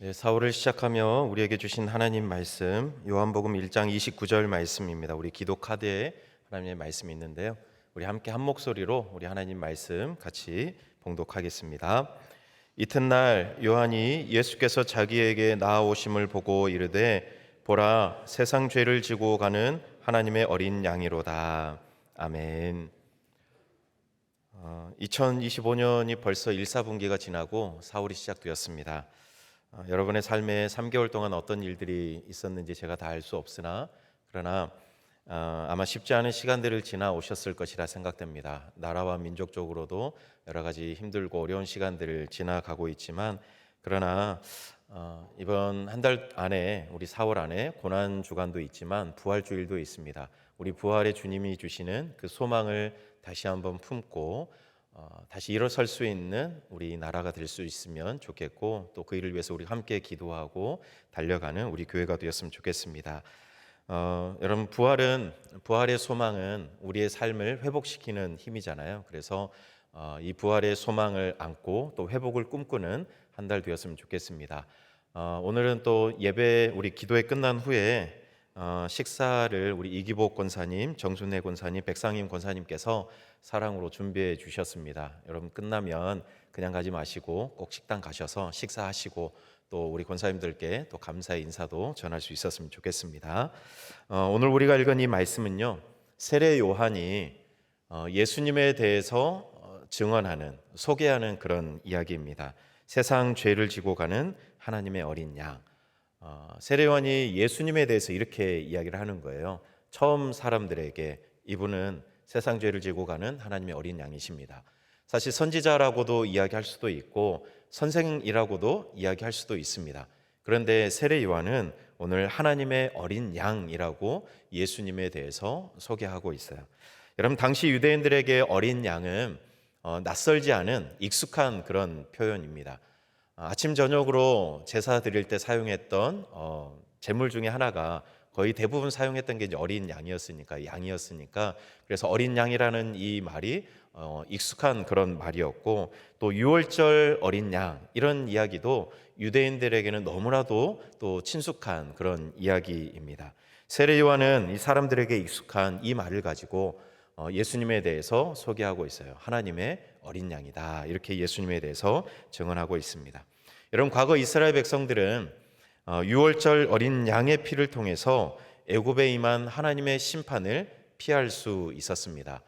네, 사월을 시작하며 우리에게 주신 하나님 말씀 요한복음 1장 29절 말씀입니다. 우리 기도 카드에 하나님의 말씀이 있는데요. 우리 함께 한 목소리로 우리 하나님 말씀 같이 봉독하겠습니다. 이튿날 요한이 예수께서 자기에게 나아오심을 보고 이르되 보라 세상 죄를 지고 가는 하나님의 어린 양이로다. 아멘. 2025년이 벌써 1사분기가 지나고 4월이 시작되었습니다. 여러분의 삶에 3개월 동안 어떤 일들이 있었는지 제가 다 알 수 없으나 그러나 아마 쉽지 않은 시간들을 지나 오셨을 것이라 생각됩니다. 나라와 민족적으로도 여러 가지 힘들고 어려운 시간들을 지나가고 있지만 그러나 이번 한 달 안에 우리 4월 안에 고난 주간도 있지만 부활 주일도 있습니다. 우리 부활의 주님이 주시는 그 소망을 다시 한번 품고 다시 일어설 수 있는 우리 나라가 될 수 있으면 좋겠고 또 그 일을 위해서 우리 함께 기도하고 달려가는 우리 교회가 되었으면 좋겠습니다. 여러분 부활의 소망은 우리의 삶을 회복시키는 힘이잖아요. 그래서 이 부활의 소망을 안고 또 회복을 꿈꾸는 한 달 되었으면 좋겠습니다. 오늘은 또 예배 우리 기도회 끝난 후에 식사를 우리 이기복 권사님, 정순애 권사님, 백상임 권사님께서 사랑으로 준비해 주셨습니다. 여러분 끝나면 그냥 가지 마시고 꼭 식당 가셔서 식사하시고 또 우리 권사님들께 또 감사의 인사도 전할 수 있었으면 좋겠습니다. 오늘 우리가 읽은 이 말씀은요, 세례 요한이 예수님에 대해서 증언하는, 소개하는 그런 이야기입니다. 세상 죄를 지고 가는 하나님의 어린 양. 세례 요한이 예수님에 대해서 이렇게 이야기를 하는 거예요. 처음 사람들에게 이분은 세상 죄를 지고 가는 하나님의 어린 양이십니다. 사실 선지자라고도 이야기할 수도 있고 선생이라고도 이야기할 수도 있습니다. 그런데 세례 요한은 오늘 하나님의 어린 양이라고 예수님에 대해서 소개하고 있어요. 여러분 당시 유대인들에게 어린 양은 낯설지 않은 익숙한 그런 표현입니다. 아침 저녁으로 제사 드릴 때 사용했던 제물 중에 하나가 거의 대부분 사용했던 게 이제 어린 양이었으니까 그래서 어린 양이라는 이 말이 익숙한 그런 말이었고 또 유월절 어린 양 이런 이야기도 유대인들에게는 너무나도 또 친숙한 그런 이야기입니다. 세례 요한은 이 사람들에게 익숙한 이 말을 가지고 예수님에 대해서 소개하고 있어요. 하나님의 어린 양이다. 이렇게 예수님에 대해서 증언하고 있습니다. 여러분 과거 이스라엘 백성들은 유월절 어린 양의 피를 통해서 애굽에 임한 하나님의 심판을 피할 수 있었습니다.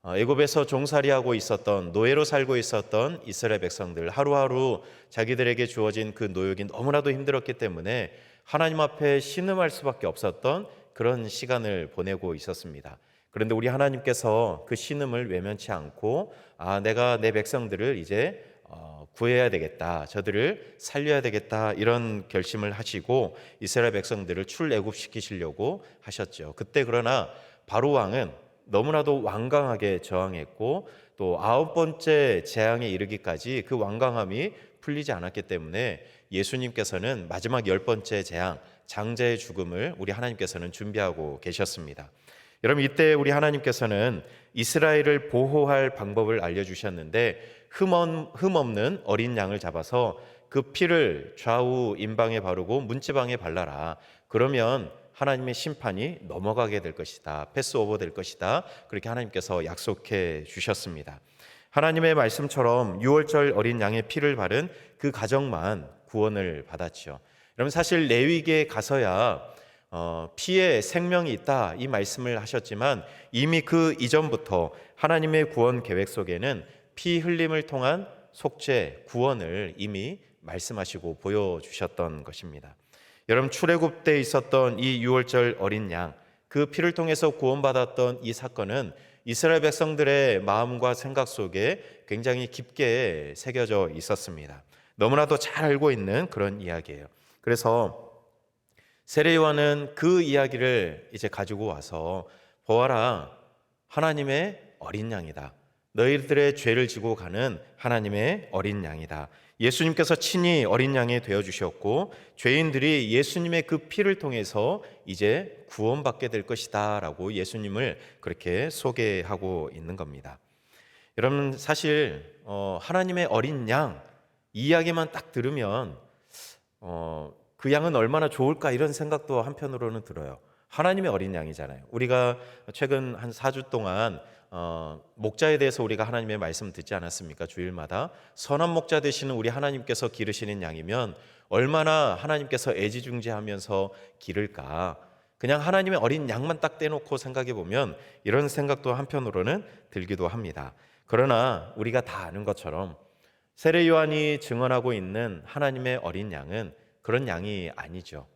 애굽에서 종살이하고 있었던 노예로 살고 있었던 이스라엘 백성들 하루하루 자기들에게 주어진 그 노역이 너무나도 힘들었기 때문에 하나님 앞에 신음할 수밖에 없었던 그런 시간을 보내고 있었습니다. 그런데 우리 하나님께서 그 신음을 외면치 않고 내가 내 백성들을 이제 구해야 되겠다, 저들을 살려야 되겠다 이런 결심을 하시고 이스라엘 백성들을 출애굽시키시려고 하셨죠. 그때 그러나 바로 왕은 너무나도 완강하게 저항했고 또 9번째 재앙에 이르기까지 그 완강함이 풀리지 않았기 때문에 예수님께서는 마지막 10번째 재앙, 장자의 죽음을 우리 하나님께서는 준비하고 계셨습니다. 여러분 이때 우리 하나님께서는 이스라엘을 보호할 방법을 알려주셨는데 흠없는 어린 양을 잡아서 그 피를 좌우 임방에 바르고 문지방에 발라라. 그러면 하나님의 심판이 넘어가게 될 것이다. 패스오버 될 것이다. 그렇게 하나님께서 약속해 주셨습니다. 하나님의 말씀처럼 유월절 어린 양의 피를 바른 그 가정만 구원을 받았죠. 여러분 사실 레위기에 가서야 피에 생명이 있다 이 말씀을 하셨지만 이미 그 이전부터 하나님의 구원 계획 속에는 피 흘림을 통한 속죄, 구원을 이미 말씀하시고 보여주셨던 것입니다. 여러분 출애굽 때 있었던 이 유월절 어린 양, 그 피를 통해서 구원받았던 이 사건은 이스라엘 백성들의 마음과 생각 속에 굉장히 깊게 새겨져 있었습니다. 너무나도 잘 알고 있는 그런 이야기예요. 그래서 세례 요한은 그 이야기를 이제 가지고 와서 보아라, 하나님의 어린 양이다. 너희들의 죄를 지고 가는 하나님의 어린 양이다. 예수님께서 친히 어린 양이 되어주셨고 죄인들이 예수님의 그 피를 통해서 이제 구원받게 될 것이다 라고 예수님을 그렇게 소개하고 있는 겁니다. 여러분 사실 하나님의 어린 양 이 이야기만 딱 들으면 그 양은 얼마나 좋을까 이런 생각도 한편으로는 들어요. 하나님의 어린 양이잖아요. 우리가 최근 한 4주 동안 목자에 대해서 우리가 하나님의 말씀 듣지 않았습니까? 주일마다 선한 목자 되시는 우리 하나님께서 기르시는 양이면 얼마나 하나님께서 애지중지하면서 기를까. 그냥 하나님의 어린 양만 딱 떼놓고 생각해 보면 이런 생각도 한편으로는 들기도 합니다. 그러나 우리가 다 아는 것처럼 세례 요한이 증언하고 있는 하나님의 어린 양은 그런 양이 아니죠.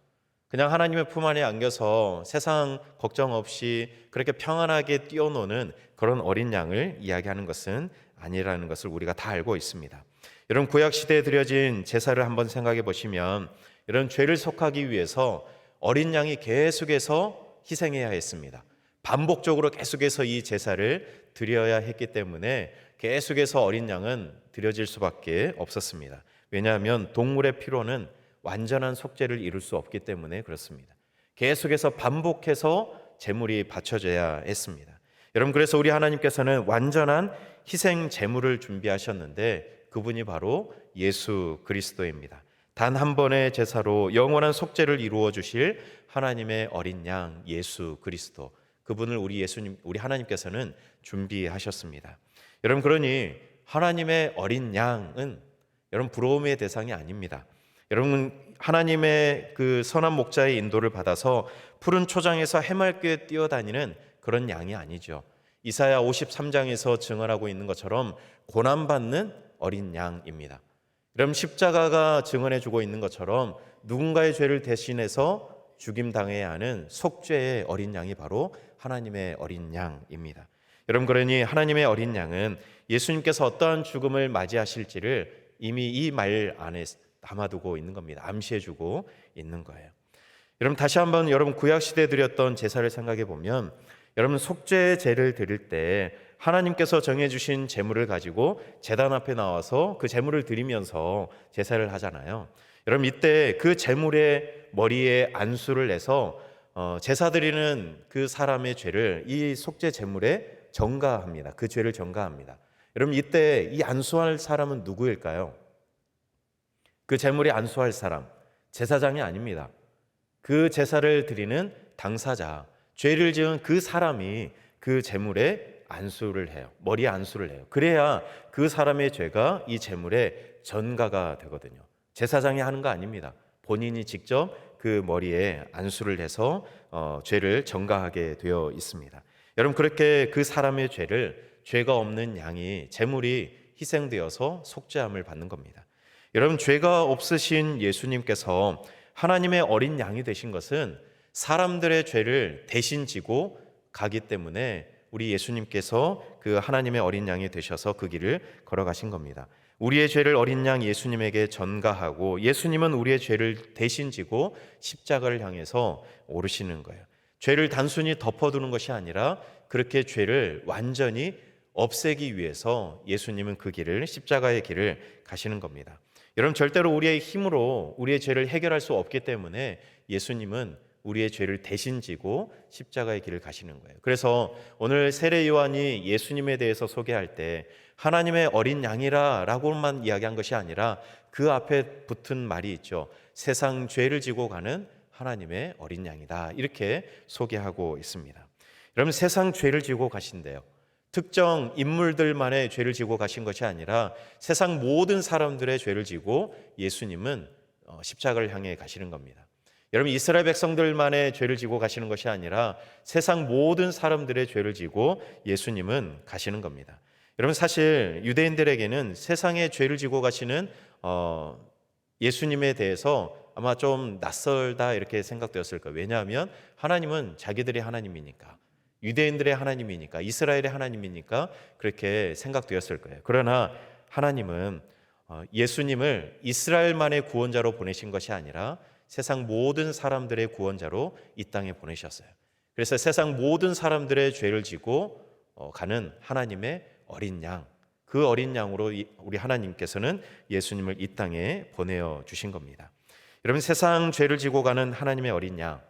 그냥 하나님의 품 안에 안겨서 세상 걱정 없이 그렇게 평안하게 뛰어노는 그런 어린 양을 이야기하는 것은 아니라는 것을 우리가 다 알고 있습니다. 여러분, 구약 시대에 드려진 제사를 한번 생각해 보시면 이런 죄를 속하기 위해서 어린 양이 계속해서 희생해야 했습니다. 반복적으로 계속해서 이 제사를 드려야 했기 때문에 계속해서 어린 양은 드려질 수밖에 없었습니다. 왜냐하면 동물의 피로는 완전한 속죄를 이룰 수 없기 때문에 그렇습니다. 계속해서 반복해서 제물이 바쳐져야 했습니다. 여러분, 그래서 우리 하나님께서는 완전한 희생 제물을 준비하셨는데 그분이 바로 예수 그리스도입니다. 단 한 번의 제사로 영원한 속죄를 이루어 주실 하나님의 어린 양 예수 그리스도, 그분을 우리 하나님께서는 준비하셨습니다. 여러분, 그러니 하나님의 어린 양은 여러분 부러움의 대상이 아닙니다. 여러분, 하나님의 그 선한 목자의 인도를 받아서 푸른 초장에서 해맑게 뛰어다니는 그런 양이 아니죠. 이사야 53장에서 증언하고 있는 것처럼 고난받는 어린 양입니다. 여러분, 십자가가 증언해주고 있는 것처럼 누군가의 죄를 대신해서 죽임당해야 하는 속죄의 어린 양이 바로 하나님의 어린 양입니다. 여러분, 그러니 하나님의 어린 양은 예수님께서 어떠한 죽음을 맞이하실지를 이미 이 말 안에 담아두고 있는 겁니다. 암시해주고 있는 거예요. 여러분, 다시 한번 여러분 구약시대에 드렸던 제사를 생각해 보면 여러분, 속죄의 제를 드릴 때 하나님께서 정해주신 제물을 가지고 제단 앞에 나와서 그 제물을 드리면서 제사를 하잖아요. 여러분, 이때 그 제물의 머리에 안수를 내서 제사 드리는 그 사람의 죄를 이 속죄 제물에 전가합니다. 그 죄를 전가합니다. 여러분, 이때 이 안수할 사람은 누구일까요? 그 제물이 안수할 사람, 제사장이 아닙니다. 그 제사를 드리는 당사자, 죄를 지은 그 사람이 그 제물에 안수를 해요. 머리에 안수를 해요. 그래야 그 사람의 죄가 이 제물에 전가가 되거든요. 제사장이 하는 거 아닙니다. 본인이 직접 그 머리에 안수를 해서 죄를 전가하게 되어 있습니다. 여러분, 그렇게 그 사람의 죄를 죄가 없는 양이 제물이 희생되어서 속죄함을 받는 겁니다. 여러분, 죄가 없으신 예수님께서 하나님의 어린 양이 되신 것은 사람들의 죄를 대신 지고 가기 때문에 우리 예수님께서 그 하나님의 어린 양이 되셔서 그 길을 걸어가신 겁니다. 우리의 죄를 어린 양 예수님에게 전가하고 예수님은 우리의 죄를 대신 지고 십자가를 향해서 오르시는 거예요. 죄를 단순히 덮어두는 것이 아니라 그렇게 죄를 완전히 없애기 위해서 예수님은 그 길을, 십자가의 길을 가시는 겁니다. 여러분, 절대로 우리의 힘으로 우리의 죄를 해결할 수 없기 때문에 예수님은 우리의 죄를 대신 지고 십자가의 길을 가시는 거예요. 그래서 오늘 세례 요한이 예수님에 대해서 소개할 때 하나님의 어린 양이라 라고만 이야기한 것이 아니라 그 앞에 붙은 말이 있죠. 세상 죄를 지고 가는 하나님의 어린 양이다, 이렇게 소개하고 있습니다. 여러분, 세상 죄를 지고 가신대요. 특정 인물들만의 죄를 지고 가신 것이 아니라 세상 모든 사람들의 죄를 지고 예수님은 십자가를 향해 가시는 겁니다. 여러분, 이스라엘 백성들만의 죄를 지고 가시는 것이 아니라 세상 모든 사람들의 죄를 지고 예수님은 가시는 겁니다. 여러분, 사실 유대인들에게는 세상의 죄를 지고 가시는 예수님에 대해서 아마 좀 낯설다 이렇게 생각되었을 거예요. 왜냐하면 하나님은 자기들의 하나님이니까, 유대인들의 하나님이니까, 이스라엘의 하나님이니까 그렇게 생각되었을 거예요. 그러나 하나님은 예수님을 이스라엘만의 구원자로 보내신 것이 아니라 세상 모든 사람들의 구원자로 이 땅에 보내셨어요. 그래서 세상 모든 사람들의 죄를 지고 가는 하나님의 어린 양, 그 어린 양으로 우리 하나님께서는 예수님을 이 땅에 보내어 주신 겁니다. 여러분, 세상 죄를 지고 가는 하나님의 어린 양,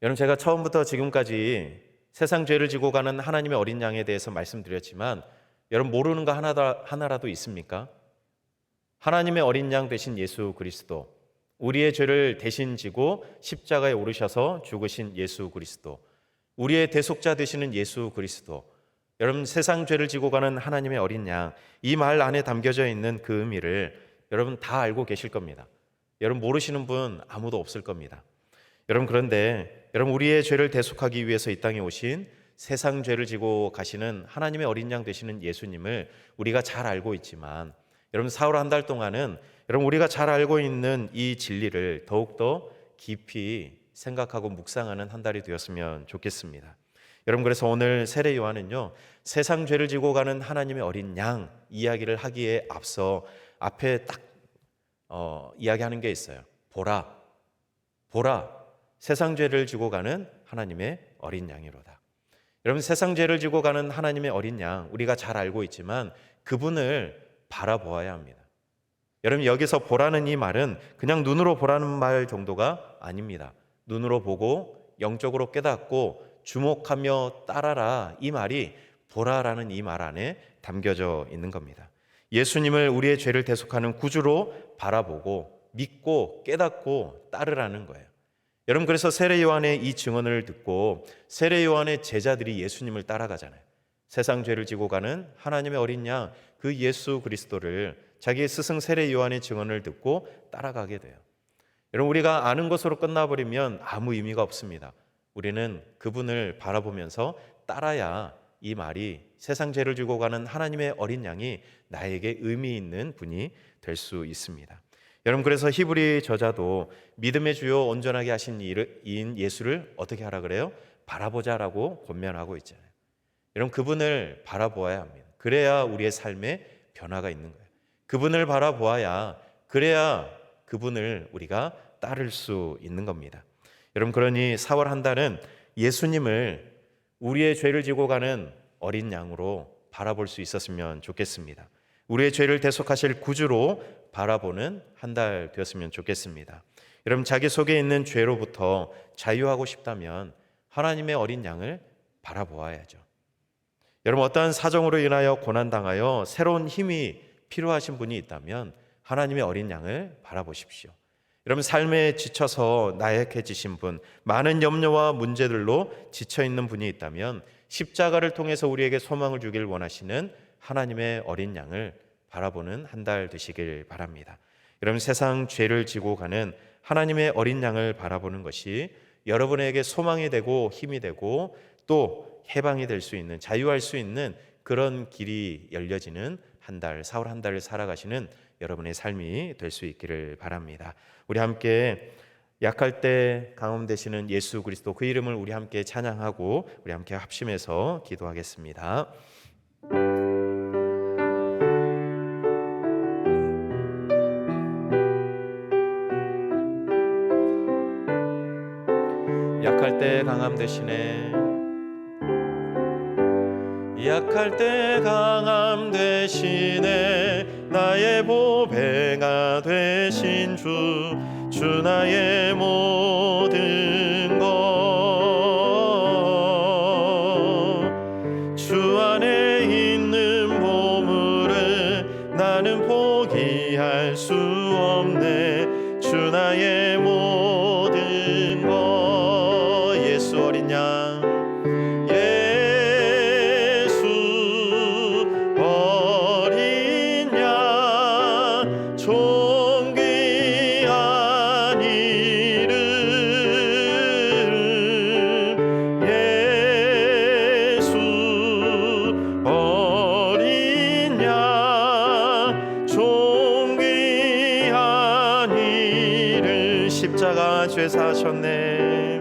여러분, 제가 처음부터 지금까지 세상 죄를 지고 가는 하나님의 어린 양에 대해서 말씀드렸지만 여러분, 모르는 거 하나라도 있습니까? 하나님의 어린 양 되신 예수 그리스도, 우리의 죄를 대신 지고 십자가에 오르셔서 죽으신 예수 그리스도, 우리의 대속자 되시는 예수 그리스도, 여러분 세상 죄를 지고 가는 하나님의 어린 양, 이 말 안에 담겨져 있는 그 의미를 여러분 다 알고 계실 겁니다. 여러분 모르시는 분 아무도 없을 겁니다. 여러분 그런데 여러분 우리의 죄를 대속하기 위해서 이 땅에 오신 세상 죄를 지고 가시는 하나님의 어린 양 되시는 예수님을 우리가 잘 알고 있지만 여러분 사흘 한 달 동안은 여러분 우리가 잘 알고 있는 이 진리를 더욱더 깊이 생각하고 묵상하는 한 달이 되었으면 좋겠습니다. 여러분 그래서 오늘 세례 요한은요 세상 죄를 지고 가는 하나님의 어린 양 이야기를 하기에 앞서 앞에 딱 이야기하는 게 있어요. 보라 세상 죄를 지고 가는 하나님의 어린 양이로다. 여러분 세상 죄를 지고 가는 하나님의 어린 양 우리가 잘 알고 있지만 그분을 바라보아야 합니다. 여러분 여기서 보라는 이 말은 그냥 눈으로 보라는 말 정도가 아닙니다. 눈으로 보고 영적으로 깨닫고 주목하며 따라라, 이 말이 보라라는 이 말 안에 담겨져 있는 겁니다. 예수님을 우리의 죄를 대속하는 구주로 바라보고 믿고 깨닫고 따르라는 거예요. 여러분 그래서 세례 요한의 이 증언을 듣고 세례 요한의 제자들이 예수님을 따라가잖아요. 세상 죄를 지고 가는 하나님의 어린 양 그 예수 그리스도를 자기의 스승 세례 요한의 증언을 듣고 따라가게 돼요. 여러분 우리가 아는 것으로 끝나버리면 아무 의미가 없습니다. 우리는 그분을 바라보면서 따라야 이 말이 세상 죄를 지고 가는 하나님의 어린 양이 나에게 의미 있는 분이 될 수 있습니다. 여러분 그래서 히브리 저자도 믿음의 주요 온전하게 하신 이인 예수를 어떻게 하라 그래요? 바라보자라고 권면하고 있잖아요. 여러분 그분을 바라보아야 합니다. 그래야 우리의 삶에 변화가 있는 거예요. 그분을 바라보아야 그래야 그분을 우리가 따를 수 있는 겁니다. 여러분 그러니 4월 한 달은 예수님을 우리의 죄를 지고 가는 어린 양으로 바라볼 수 있었으면 좋겠습니다. 우리의 죄를 대속하실 구주로 바라보는 한 달 되었으면 좋겠습니다. 여러분 자기 속에 있는 죄로부터 자유하고 싶다면 하나님의 어린 양을 바라보아야죠. 여러분 어떠한 사정으로 인하여 고난당하여 새로운 힘이 필요하신 분이 있다면 하나님의 어린 양을 바라보십시오. 여러분 삶에 지쳐서 나약해지신 분, 많은 염려와 문제들로 지쳐있는 분이 있다면 십자가를 통해서 우리에게 소망을 주길 원하시는 하나님의 어린 양을 바라보는 한 달 되시길 바랍니다. 여러분 세상 죄를 지고 가는 하나님의 어린 양을 바라보는 것이 여러분에게 소망이 되고 힘이 되고 또 해방이 될 수 있는, 자유할 수 있는 그런 길이 열려지는 한 달, 4월 한 달을 살아가시는 여러분의 삶이 될 수 있기를 바랍니다. 우리 함께 약할 때 강함 되시는 예수 그리스도 그 이름을 우리 함께 찬양하고 우리 함께 합심해서 기도하겠습니다. 약할 때 강함 되시네, 약할 때 강함 되시네, 나의 보배가 되신 주 나의 모든 것, 주 안에 있는 보물을 나는 포기할 수 없네, 주 나의 모든 것. 예수 어린 양, 십자가 죄 사하셨네,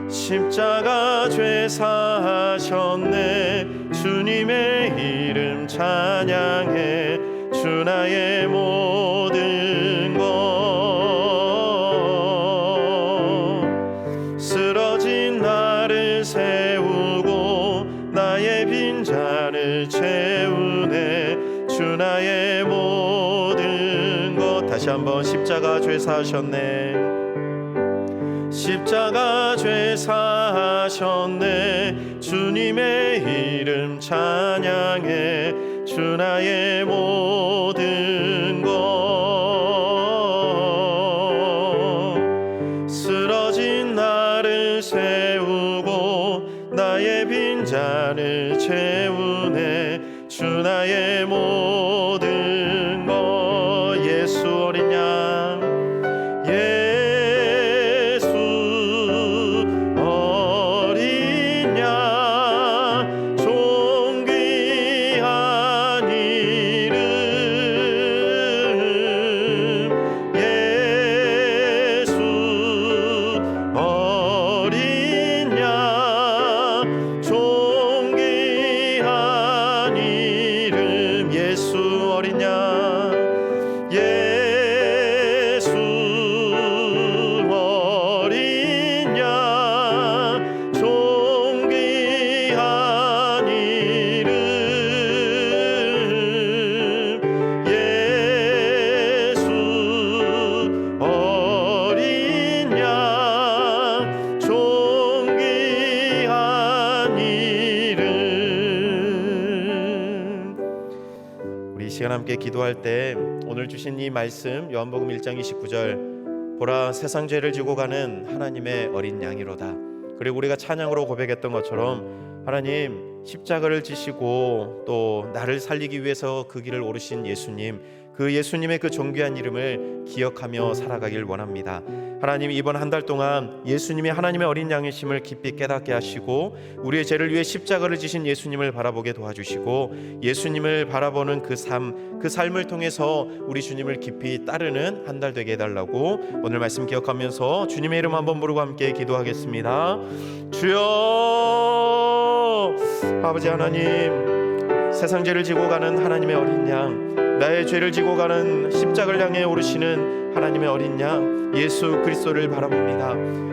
십자가 죄 사하셨네, 주님의 이름 찬양해, 주 나의 모든 것. 쓰러진 나를 세우고 나의 빈잔을 채우네, 주 나의 모든 것. 다시 한번 십자가 죄 사하셨네, 십자가 죄 사하셨네, 주님의 이름 찬양해, 주 나의 모든 것. 세우고 나의 빈잔을 채우네. 주 나의 모든 것. 예수 어린 양, 예수 어린 양, 존귀한 이름. 예수 어린 양, 존귀한 이름. 예수 어린 양, 예수 어린 양, 존귀한 이름. 예수 어린 양, 존귀한 이름. 우리 이 시간 함께 기도할 때 오늘 주신 이 말씀 요한복음 1장 29절, 보라 세상 죄를 지고 가는 하나님의 어린 양이로다. 그리고 우리가 찬양으로 고백했던 것처럼 하나님 십자가를 지시고 또 나를 살리기 위해서 그 길을 오르신 예수님, 그 예수님의 그 존귀한 이름을 기억하며 살아가길 원합니다. 하나님, 이번 한 달 동안 예수님이 하나님의 어린 양이심을 깊이 깨닫게 하시고 우리의 죄를 위해 십자가를 지신 예수님을 바라보게 도와주시고 예수님을 바라보는 그 삶을 통해서 우리 주님을 깊이 따르는 한 달 되게 해달라고 오늘 말씀 기억하면서 주님의 이름 한번 부르고 함께 기도하겠습니다. 주여, 아버지 하나님, 세상 죄를 지고 가는 하나님의 어린 양, 나의 죄를 지고 가는 십자가를 향해 오르시는 하나님의 어린 양 예수 그리스도를 바라봅니다.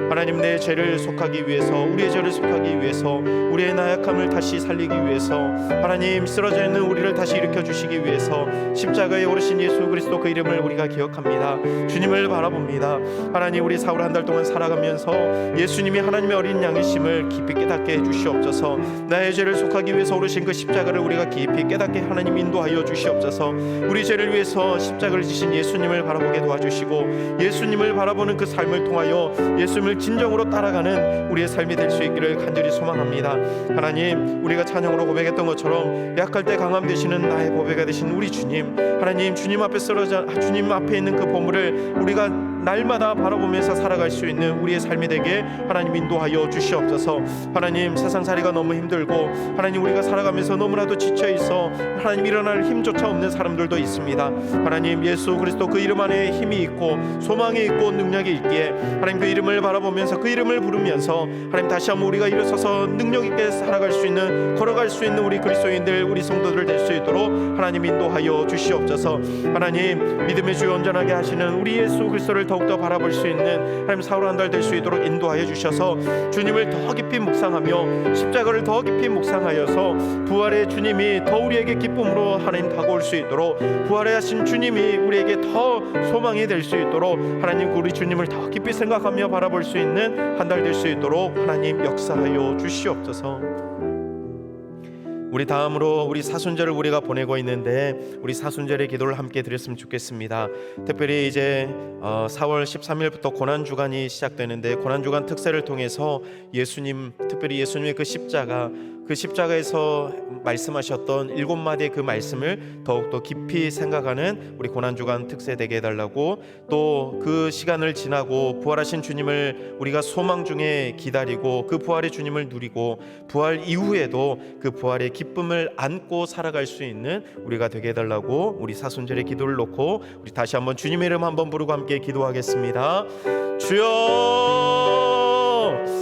하나님, 내 죄를 속하기 위해서, 우리의 죄를 속하기 위해서, 우리의 나약함을 다시 살리기 위해서, 하나님 쓰러져 있는 우리를 다시 일으켜 주시기 위해서 십자가에 오르신 예수 그리스도 그 이름을 우리가 기억합니다. 주님을 바라봅니다. 하나님, 우리 사울 한 달 동안 살아가면서 예수님이 하나님의 어린 양이심을 깊이 깨닫게 해주시옵소서. 나의 죄를 속하기 위해서 오르신 그 십자가를 우리가 깊이 깨닫게 하나님 인도하여 주시옵소서. 우리 죄를 위해서 십자가를 지신 예수님을 바라보게 도와주시고 예수님을 바라보는 그 삶을 통하여 예수님을 진정으로 따라가는 우리의 삶이 될 수 있기를 간절히 소망합니다. 하나님, 우리가 찬양으로 고백했던 것처럼 약할 때 강함 되시는 나의 보배가 되신 우리 주님, 하나님, 주님 앞에 주님 앞에 있는 그 보물을 우리가 날마다 바라보면서 살아갈 수 있는 우리의 삶이 되게 하나님 인도하여 주시옵소서. 하나님, 세상살이가 너무 힘들고 하나님 우리가 살아가면서 너무나도 지쳐있어 하나님 일어날 힘조차 없는 사람들도 있습니다. 하나님, 예수 그리스도 그 이름 안에 힘이 있고 소망이 있고 능력이 있기에 하나님 그 이름을 바라보면서 그 이름을 부르면서 하나님 다시 한번 우리가 일어서서 능력 있게 살아갈 수 있는, 걸어갈 수 있는 우리 그리스도인들, 우리 성도들 될 수 있도록 하나님 인도하여 주시옵소서. 하나님, 믿음의 주 온전하게 하시는 우리 예수 그리스도를 더욱더 바라볼 수 있는 하나님 사울 한 달 될 수 있도록 인도하여 주셔서 주님을 더 깊이 묵상하며 십자가를 더 깊이 묵상하여서 부활의 주님이 더 우리에게 기쁨으로 하나님 다가올 수 있도록, 부활의 하신 주님이 우리에게 더 소망이 될 수 있도록 하나님 우리 주님을 더 깊이 생각하며 바라볼 수 있는 한 달 될 수 있도록 하나님 역사하여 주시옵소서. 우리 다음으로 우리 사순절을 우리가 보내고 있는데 우리 사순절의 기도를 함께 드렸으면 좋겠습니다. 특별히 이제 4월 13일부터 고난주간이 시작되는데 고난주간 특세를 통해서 예수님, 특별히 예수님의 그 십자가에서 말씀하셨던 7마디의 그 말씀을 더욱더 깊이 생각하는 우리 고난주간 특세 되게 해달라고, 또 그 시간을 지나고 부활하신 주님을 우리가 소망 중에 기다리고 그 부활의 주님을 누리고 부활 이후에도 그 부활의 기쁨을 안고 살아갈 수 있는 우리가 되게 해달라고 우리 사순절의 기도를 놓고 우리 다시 한번 주님의 이름 한번 부르고 함께 기도하겠습니다. 주여,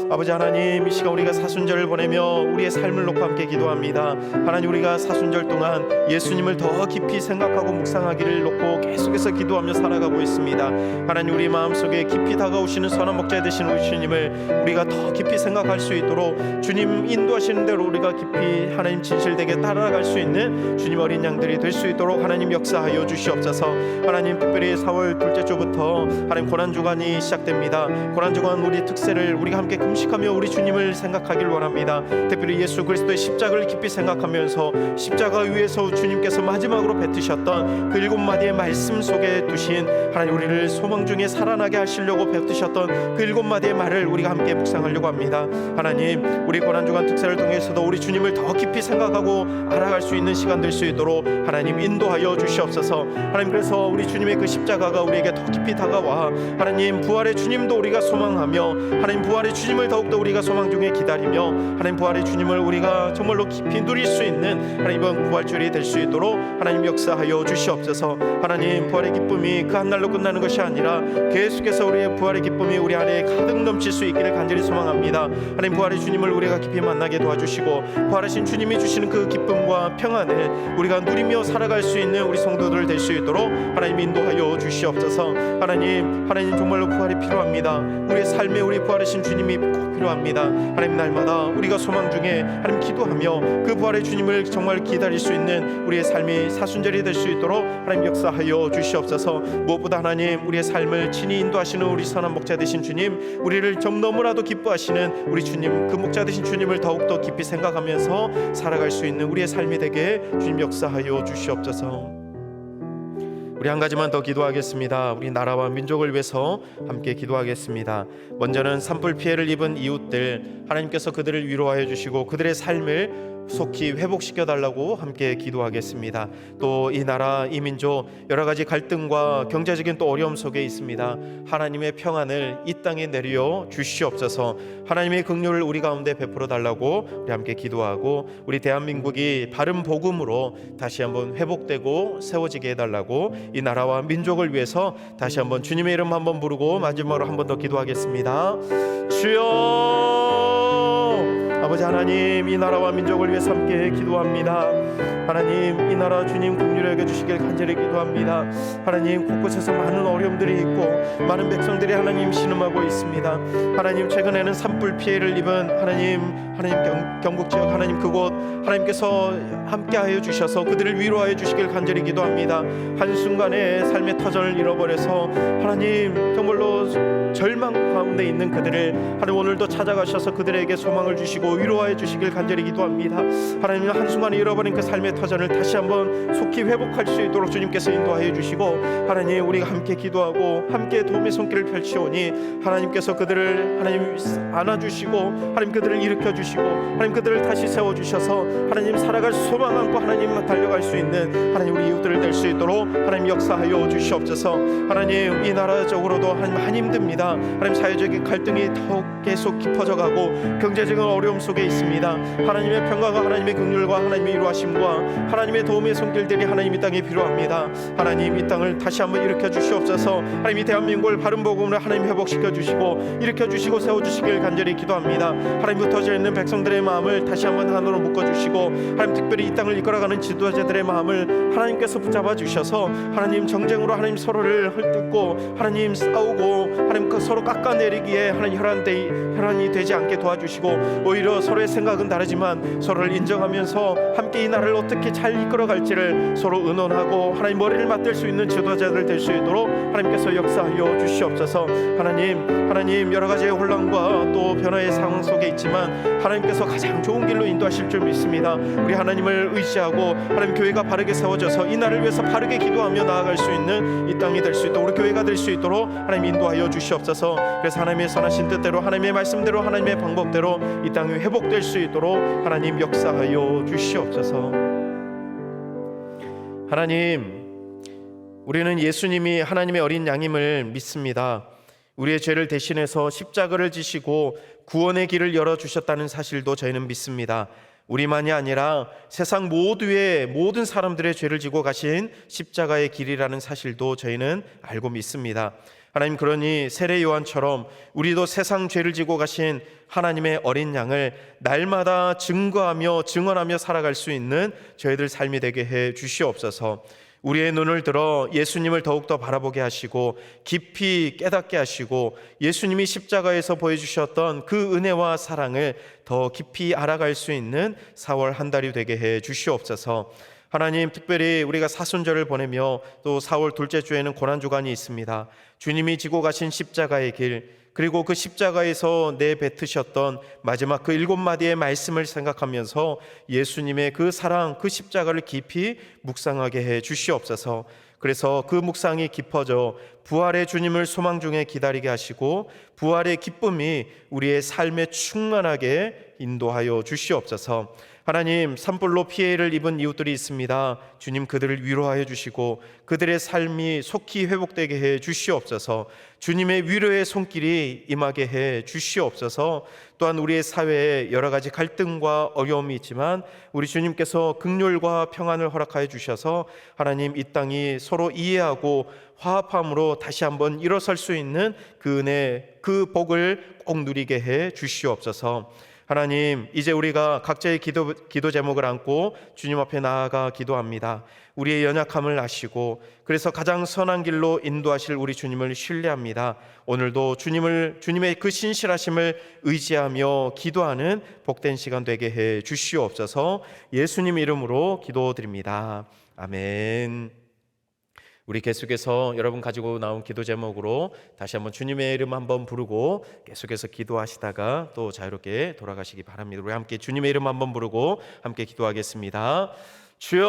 아버지 하나님, 이 시간 우리가 사순절을 보내며 우리의 삶을 놓고 함께 기도합니다. 하나님, 우리가 사순절 동안 예수님을 더 깊이 생각하고 묵상하기를 놓고 계속해서 기도하며 살아가고 있습니다. 하나님, 우리 마음속에 깊이 다가오시는 선한 목자 되신 우리 주님을 우리가 더 깊이 생각할 수 있도록 주님 인도하시는 대로 우리가 깊이 하나님 진실되게 따라갈 수 있는 주님 어린 양들이 될 수 있도록 하나님 역사하여 주시옵소서. 하나님, 특별히 4월 둘째 주부터 하나님 고난주간이 시작됩니다. 고난주간 우리 특세를 우리가 함께 금식하며 우리 주님을 생각하길 원합니다. 특별히 예수 그리스도의 십자가를 깊이 생각하면서 십자가 위에서 주님께서 마지막으로 뱉으셨던 그 7마디의 말씀 속에 두신 하나님, 우리를 소망 중에 살아나게 하시려고 뱉으셨던 그 7마디의 말을 우리가 함께 묵상하려고 합니다. 하나님, 우리 고난주간 특사를 통해서도 우리 주님을 더 깊이 생각하고 알아갈 수 있는 시간 될 수 있도록 하나님 인도하여 주시옵소서. 하나님, 그래서 우리 주님의 그 십자가가 우리에게 더 깊이 다가와 하나님 부활의 주님도 우리가 소망하며 하나님 부활의 주님을 더욱더 우리가 소망 중에 기다리며 하나님 부활의 주님을 우리가 정말로 깊이 누릴 수 있는 하나님 이번 부활절이 될 수 있도록 하나님 역사하여 주시옵소서. 하나님, 부활의 기쁨이 그 한날로 끝나는 것이 아니라 계속해서 우리의 부활의 기쁨이 우리 안에 가득 넘칠 수 있기를 간절히 소망합니다. 하나님, 부활의 주님을 우리가 깊이 만나게 도와주시고 부활하신 주님이 주시는 그 기쁨과 평안을 우리가 누리며 살아갈 수 있는 우리 성도들 될 수 있도록 하나님 인도하여 주시옵소서. 하나님 정말로 부활이 필요합니다. 우리의 삶에 우리 부활하신 주님이 꼭 필요합니다. 하나님, 날마다 우리가 소망 중에 하나님 기도하며 그 부활의 주님을 정말 기다릴 수 있는 우리의 삶이 사순절이 될 수 있도록 하나님 역사하여 주시옵소서. 무엇보다 하나님, 우리의 삶을 친히 인도하시는 우리 선한 목자 되신 주님, 우리를 좀 너무나도 기뻐하시는 우리 주님, 그 목자 되신 주님을 더욱더 깊이 생각하면서 살아갈 수 있는 우리의 삶이 되게 주님 역사하여 주시옵소서. 우리 한 가지만 더 기도하겠습니다. 우리 나라와 민족을 위해서 함께 기도하겠습니다. 먼저는 산불 피해를 입은 이웃들, 하나님께서 그들을 위로하여 주시고 그들의 삶을 속히 회복시켜 달라고 함께 기도하겠습니다. 또 이 나라, 이 민족 여러 가지 갈등과 경제적인 또 어려움 속에 있습니다. 하나님의 평안을 이 땅에 내려 주시옵소서. 하나님의 긍휼을 우리 가운데 베풀어 달라고 우리 함께 기도하고, 우리 대한민국이 바른 복음으로 다시 한번 회복되고 세워지게 해달라고 이 나라와 민족을 위해서 다시 한번 주님의 이름 한번 부르고 마지막으로 한번 더 기도하겠습니다. 주여, 아버지 하나님, 이 나라와 민족을 위해서 함께 기도합니다. 하나님, 이 나라 주님 긍휼히 여겨주시길 간절히 기도합니다. 하나님, 곳곳에서 많은 어려움들이 있고 많은 백성들이 하나님 신음하고 있습니다. 하나님, 최근에는 산불 피해를 입은 하나님 경북 지역 하나님 그곳 하나님께서 함께하여 주셔서 그들을 위로하여 주시길 간절히 기도합니다. 한순간에 삶의 터전을 잃어버려서 하나님 정말로 절망 가운데 있는 그들을 하나님 오늘도 찾아가셔서 그들에게 소망을 주시고 위로하여 주시길 간절히 기도합니다. 하나님, 한순간에 잃어버린 그 삶의 터전을 다시 한번 속히 회복할 수 있도록 주님께서 인도하여 주시고, 하나님 우리가 함께 기도하고 함께 도움의 손길을 펼치오니 하나님께서 그들을 하나님 안아주시고 하나님 그들을 일으켜 주시고 하나님 그들을 다시 세워주셔서 하나님 살아갈 소망 안고 하나님만 달려갈 수 있는 하나님 우리 이웃들을 될 수 있도록 하나님 역사하여 주시옵소서. 하나님, 이 나라적으로도 하나님 많이 힘듭니다. 하나님 사회적인 갈등이 더욱 계속 깊어져가고 경제적인 어려움 속에 있습니다. 하나님의 평강과 하나님의 긍휼과 하나님의 위로하심과 하나님의 도움의 손길들이 하나님 이 땅에 필요합니다. 하나님, 이 땅을 다시 한번 일으켜 주시옵소서. 하나님, 이 대한민국을 바른 복음으로 하나님 회복시켜 주시고 일으켜 주시고 세워 주시길 간절히 기도합니다. 하나님, 흩어져 있는 백성들의 마음을 다시 한번 하나로 묶어 주시고 하나님 특별히 이 땅을 이끌어가는 지도자들의 마음을 하나님께서 붙잡아 주셔서 하나님 정쟁으로 하나님 서로를 헐뜯고 하나님 싸우고 하나님 그 서로 깎아내리기에 하나님 혈안이 되지 않게 도와주시고, 오히려 서로의 생각은 다르지만 서로를 인정하면서 함께 이 나라를 어떻게 잘 이끌어갈지를 서로 의논하고 하나님 머리를 맞댈 수 있는 지도자들 될 수 있도록 하나님께서 역사하여 주시옵소서. 하나님 여러 가지의 혼란과 또 변화의 상황 속에 있지만 하나님께서 가장 좋은 길로 인도하실 줄 믿습니다. 우리 하나님을 의지하고 하나님 교회가 바르게 세워져서 이 나라를 위해서 바르게 기도하며 나아갈 수 있는 이 땅이 될 수 있도록 우리 교회가 될 수 있도록 하나님 인도하여 주시옵소서. 그래서 하나님의 선하신 뜻대로 하나님의 말씀대로 하나님의 방법대로 이 땅이 회복될 수 있도록 하나님 역사하여 주시옵소서. 하나님, 우리는 예수님이 하나님의 어린 양임을 믿습니다. 우리의 죄를 대신해서 십자가를 지시고 구원의 길을 열어주셨다는 사실도 저희는 믿습니다. 우리만이 아니라 세상 모두의 모든 사람들의 죄를 지고 가신 십자가의 길이라는 사실도 저희는 알고 믿습니다. 하나님, 그러니 세례 요한처럼 우리도 세상 죄를 지고 가신 하나님의 어린 양을 날마다 증거하며 증언하며 살아갈 수 있는 저희들 삶이 되게 해 주시옵소서. 우리의 눈을 들어 예수님을 더욱더 바라보게 하시고 깊이 깨닫게 하시고 예수님이 십자가에서 보여주셨던 그 은혜와 사랑을 더 깊이 알아갈 수 있는 4월 한 달이 되게 해 주시옵소서. 하나님, 특별히 우리가 사순절을 보내며 또 4월 둘째 주에는 고난주간이 있습니다. 주님이 지고 가신 십자가의 길, 그리고 그 십자가에서 내뱉으셨던 마지막 그 7마디의 말씀을 생각하면서 예수님의 그 사랑, 그 십자가를 깊이 묵상하게 해 주시옵소서. 그래서 그 묵상이 깊어져 부활의 주님을 소망 중에 기다리게 하시고 부활의 기쁨이 우리의 삶에 충만하게 인도하여 주시옵소서. 하나님, 산불로 피해를 입은 이웃들이 있습니다. 주님, 그들을 위로하여 주시고 그들의 삶이 속히 회복되게 해 주시옵소서. 주님의 위로의 손길이 임하게 해 주시옵소서. 또한 우리의 사회에 여러 가지 갈등과 어려움이 있지만 우리 주님께서 긍휼과 평안을 허락하여 주셔서 하나님, 이 땅이 서로 이해하고 화합함으로 다시 한번 일어설 수 있는 그 은혜, 그 복을 꼭 누리게 해 주시옵소서. 하나님, 이제 우리가 각자의 기도 제목을 안고 주님 앞에 나아가 기도합니다. 우리의 연약함을 아시고 그래서 가장 선한 길로 인도하실 우리 주님을 신뢰합니다. 오늘도 주님의 그 신실하심을 의지하며 기도하는 복된 시간 되게 해 주시옵소서. 예수님 이름으로 기도드립니다. 아멘. 우리 계속해서 여러분 가지고 나온 기도 제목으로 다시 한번 주님의 이름 한번 부르고 계속해서 기도하시다가 또 자유롭게 돌아가시기 바랍니다. 우리 함께 주님의 이름 한번 부르고 함께 기도하겠습니다. 주여,